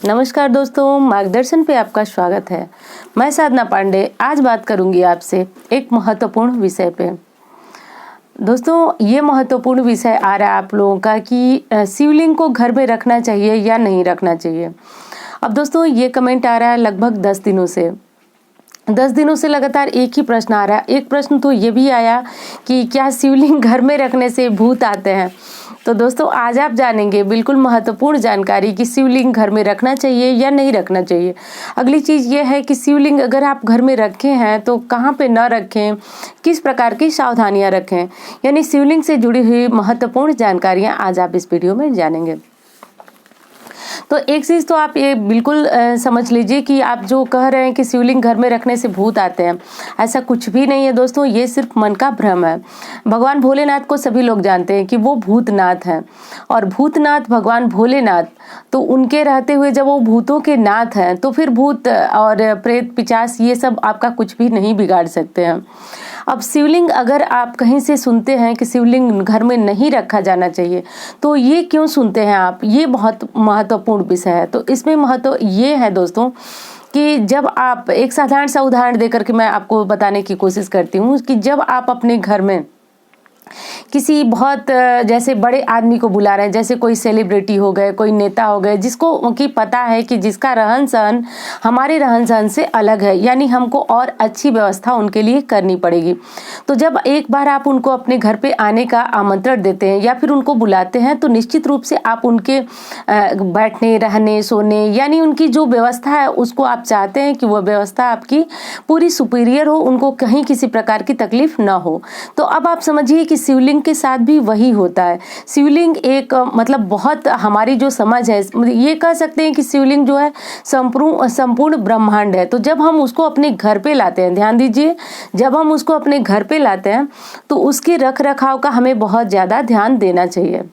नमस्कार दोस्तों, मार्गदर्शन पे आपका स्वागत है। मैं साधना पांडे आज बात करूंगी आपसे एक महत्वपूर्ण विषय पे। दोस्तों, ये महत्वपूर्ण विषय आ रहा है आप लोगों का कि शिवलिंग को घर में रखना चाहिए या नहीं रखना चाहिए। अब दोस्तों, ये कमेंट आ रहा है लगभग 10 दिनों से। 10 दिनों से लगातार एक ही प्रश्न आ रहा है। एक प्रश्न तो ये भी आया कि क्या शिवलिंग घर में रखने से भूत आते हैं। तो दोस्तों, आज आप जानेंगे बिल्कुल महत्वपूर्ण जानकारी कि शिवलिंग घर में रखना चाहिए या नहीं रखना चाहिए। अगली चीज़ ये है कि शिवलिंग अगर आप घर में रखे हैं तो कहाँ पे न रखें, किस प्रकार की सावधानियां रखें, यानी शिवलिंग से जुड़ी हुई महत्वपूर्ण जानकारियां आज आप इस वीडियो में जानेंगे। तो एक चीज़ तो आप ये बिल्कुल समझ लीजिए कि आप जो कह रहे हैं कि शिवलिंग घर में रखने से भूत आते हैं, ऐसा कुछ भी नहीं है दोस्तों। ये सिर्फ मन का भ्रम है। भगवान भोलेनाथ को सभी लोग जानते हैं कि वो भूतनाथ हैं, और भूतनाथ भगवान भोलेनाथ, तो उनके रहते हुए जब वो भूतों के नाथ हैं तो फिर भूत और प्रेत पिशाच ये सब आपका कुछ भी नहीं बिगाड़ सकते हैं। अब शिवलिंग अगर आप कहीं से सुनते हैं कि शिवलिंग घर में नहीं रखा जाना चाहिए, तो ये क्यों सुनते हैं आप, ये बहुत महत्वपूर्ण विषय है। तो इसमें महत्व ये है दोस्तों कि जब आप एक साधारण सा उदाहरण देकर के मैं आपको बताने की कोशिश करती हूँ कि जब आप अपने घर में किसी बहुत जैसे बड़े आदमी को बुला रहे हैं, जैसे कोई सेलिब्रिटी हो गए, कोई नेता हो गए, जिसको कि पता है कि जिसका रहन सहन हमारे रहन सहन से अलग है, यानी हमको और अच्छी व्यवस्था उनके लिए करनी पड़ेगी। तो जब एक बार आप उनको अपने घर पे आने का आमंत्रण देते हैं या फिर उनको बुलाते हैं, तो निश्चित रूप से आप उनके बैठने, रहने, सोने, यानी उनकी जो व्यवस्था है उसको आप चाहते हैं कि वह व्यवस्था आपकी पूरी सुपीरियर हो, उनको कहीं किसी प्रकार की तकलीफ ना हो। तो अब आप समझिए कि शिवलिंग के साथ भी वही होता है। शिवलिंग एक मतलब बहुत हमारी जो समझ है, ये कह सकते हैं कि शिवलिंग जो है संपूर्ण ब्रह्मांड है। तो जब हम उसको अपने घर पे लाते हैं, ध्यान दीजिए, जब हम उसको अपने घर पे लाते हैं तो उसके रख रखाव का हमें बहुत ज्यादा ध्यान देना चाहिए।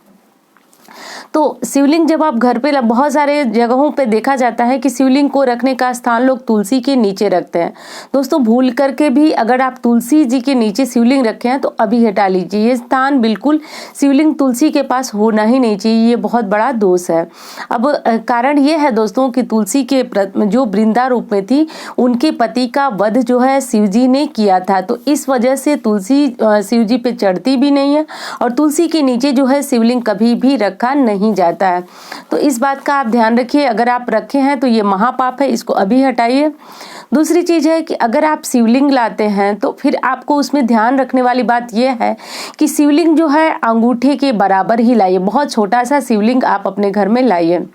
तो शिवलिंग जब आप घर पे, बहुत सारे जगहों पे देखा जाता है कि शिवलिंग को रखने का स्थान लोग तुलसी के नीचे रखते हैं। दोस्तों, भूल करके भी अगर आप तुलसी जी के नीचे शिवलिंग रखे हैं तो अभी हटा लीजिए। ये स्थान बिल्कुल शिवलिंग तुलसी के पास होना ही नहीं चाहिए, ये बहुत बड़ा दोष है। अब कारण ये है दोस्तों कि तुलसी के जो वृंदा रूप में थी, उनके पति का वध जो है शिव जी ने किया था। तो इस वजह से तुलसी शिव जी पे चढ़ती भी नहीं है, और तुलसी के नीचे जो है शिवलिंग कभी भी रखा नहीं जाता है। तो इस बात का आप ध्यान रखिए। अगर आप रखे हैं तो ये महापाप है, इसको अभी हटाइए। दूसरी चीज है कि अगर आप शिवलिंग लाते हैं तो फिर आपको उसमें ध्यान रखने वाली बात यह है कि शिवलिंग जो है अंगूठे के बराबर ही लाइए। बहुत छोटा सा शिवलिंग आप अपने घर में लाइए।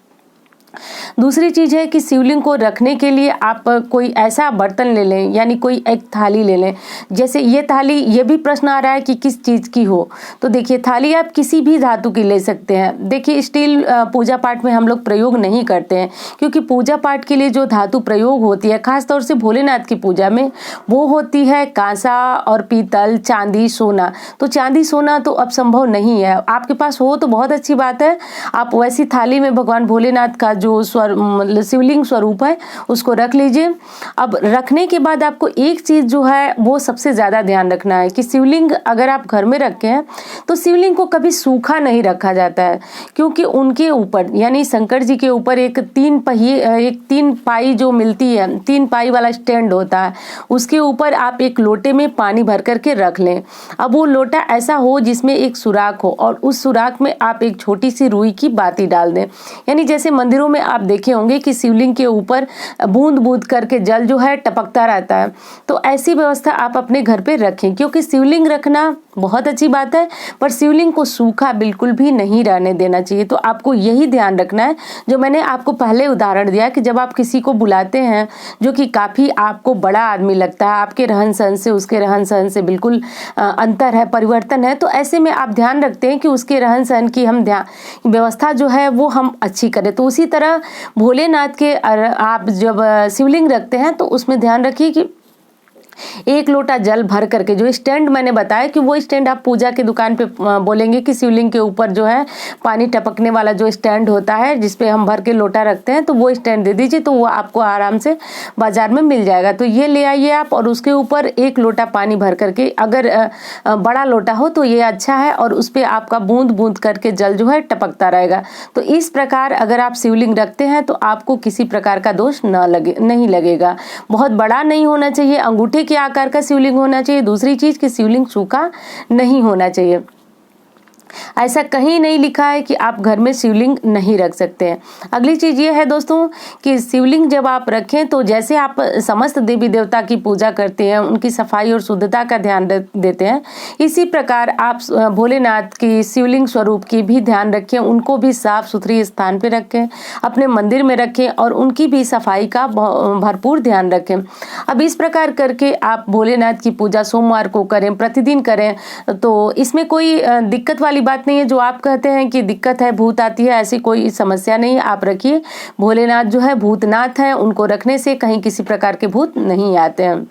दूसरी चीज है कि शिवलिंग को रखने के लिए आप कोई ऐसा बर्तन ले लें, यानी कोई एक थाली ले लें। जैसे ये थाली, ये भी प्रश्न आ रहा है कि किस चीज की हो, तो देखिए थाली आप किसी भी धातु की ले सकते हैं। देखिए स्टील पूजा पाठ में हम लोग प्रयोग नहीं करते हैं, क्योंकि पूजा पाठ के लिए जो धातु प्रयोग होती है, खासतौर से भोलेनाथ की पूजा में, वो होती है कांसा और पीतल, चांदी, सोना। तो चांदी सोना तो अब संभव नहीं है। आपके पास हो तो बहुत अच्छी बात है, आप वैसी थाली में भगवान भोलेनाथ का जो शिवलिंग स्वरूप है उसको रख लीजिए। अब रखने के बाद आपको एक चीज जो है वो सबसे ज्यादा ध्यान रखना है कि शिवलिंग अगर आप घर में रखे हैं तो शिवलिंग को कभी सूखा नहीं रखा जाता है, क्योंकि उनके ऊपर, यानी शंकर जी के ऊपर एक 3 पाई जो मिलती है, 3 पाई वाला स्टैंड होता है, उसके ऊपर आप एक लोटे में पानी भर करके रख लें। अब वो लोटा ऐसा हो जिसमें एक सुराख हो, और उस सुराख में आप एक छोटी सी रुई की बाती डाल दें। यानी जैसे मंदिरों में आप देखे होंगे कि शिवलिंग के ऊपर बूंद बूंद करके जल जो है टपकता रहता है। तो ऐसी व्यवस्था आप अपने घर पे रखें, क्योंकि शिवलिंग रखना बहुत अच्छी बात है, पर शिवलिंग को सूखा बिल्कुल भी नहीं रहने देना चाहिए। तो आपको यही ध्यान रखना है, जो मैंने आपको पहले उदाहरण दिया कि जब आप किसी को बुलाते हैं जो कि काफी आपको बड़ा आदमी लगता है, आपके रहन सहन से उसके रहन सहन से बिल्कुल अंतर है, परिवर्तन है, तो ऐसे में आप ध्यान रखते हैं कि उसके रहन सहन की हम व्यवस्था जो है वो हम अच्छी करें। तो उसी तरह भोलेनाथ के आप जब शिवलिंग रखते हैं तो उसमें ध्यान रखिए कि 1 लोटा जल भर करके, जो स्टैंड मैंने बताया कि वो स्टैंड आप पूजा की दुकान पे बोलेंगे कि शिवलिंग के ऊपर जो है पानी टपकने वाला जो स्टैंड होता है जिसपे हम भर के लोटा रखते हैं, तो वो स्टैंड दे दीजिए, तो वो आपको आराम से बाजार में मिल जाएगा। तो ये ले आइए आप, और उसके ऊपर 1 लोटा पानी भर करके, अगर बड़ा लोटा हो तो ये अच्छा है, और उस पर आपका बूंद बूंद करके जल जो है टपकता रहेगा। तो इस प्रकार अगर आप शिवलिंग रखते हैं तो आपको किसी प्रकार का दोष नहीं लगेगा। बहुत बड़ा नहीं होना चाहिए, अंगूठे के आकार का शिवलिंग होना चाहिए। दूसरी चीज कि शिवलिंग सूखा नहीं होना चाहिए। ऐसा कहीं नहीं लिखा है कि आप घर में शिवलिंग नहीं रख सकते हैं। अगली चीज ये है दोस्तों कि शिवलिंग जब आप रखें तो जैसे आप समस्त देवी देवता की पूजा करते हैं, उनकी सफाई और शुद्धता का ध्यान देते हैं, इसी प्रकार आप भोलेनाथ की शिवलिंग स्वरूप की भी ध्यान रखें। उनको भी साफ सुथरी स्थान पे रखें, अपने मंदिर में रखें, और उनकी भी सफाई का भरपूर ध्यान रखें। अब इस प्रकार करके आप भोलेनाथ की पूजा सोमवार को करें, प्रतिदिन करें, तो इसमें कोई दिक्कत वाली बात नहीं है। जो आप कहते हैं कि दिक्कत है, भूत आती है, ऐसी कोई समस्या नहीं है। आप रखिए, भोलेनाथ जो है भूतनाथ है, उनको रखने से कहीं किसी प्रकार के भूत नहीं आते हैं।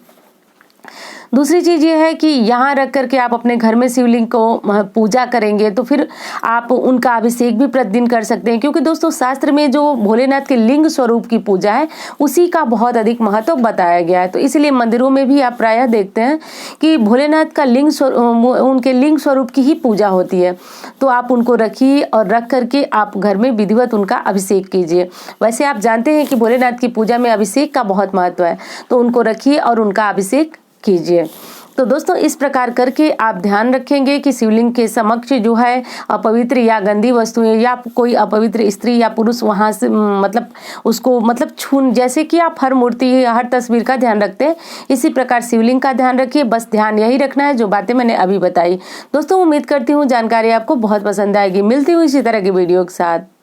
दूसरी चीज ये है कि यहाँ रख करके आप अपने घर में शिवलिंग को पूजा करेंगे तो फिर आप उनका अभिषेक भी प्रतिदिन कर सकते हैं, क्योंकि दोस्तों शास्त्र में जो भोलेनाथ के लिंग स्वरूप की पूजा है उसी का बहुत अधिक महत्व बताया गया है। तो इसलिए मंदिरों में भी आप प्रायः देखते हैं कि भोलेनाथ का उनके लिंग स्वरूप की ही पूजा होती है। तो आप उनको रखिए और रख करके आप घर में विधिवत उनका अभिषेक कीजिए। वैसे आप जानते हैं कि भोलेनाथ की पूजा में अभिषेक का बहुत महत्व है, तो उनको रखिए और उनका अभिषेक कीजिए। तो दोस्तों इस प्रकार करके आप ध्यान रखेंगे कि शिवलिंग के समक्ष जो है अपवित्र या गंदी वस्तुएं या कोई अपवित्र स्त्री या पुरुष वहां से उसको छून, जैसे कि आप हर मूर्ति हर तस्वीर का ध्यान रखते हैं, इसी प्रकार शिवलिंग का ध्यान रखिए। बस ध्यान यही रखना है जो बातें मैंने अभी बताई। दोस्तों उम्मीद करती हूँ जानकारी आपको बहुत पसंद आएगी। मिलती हूँ इसी तरह की वीडियो के साथ।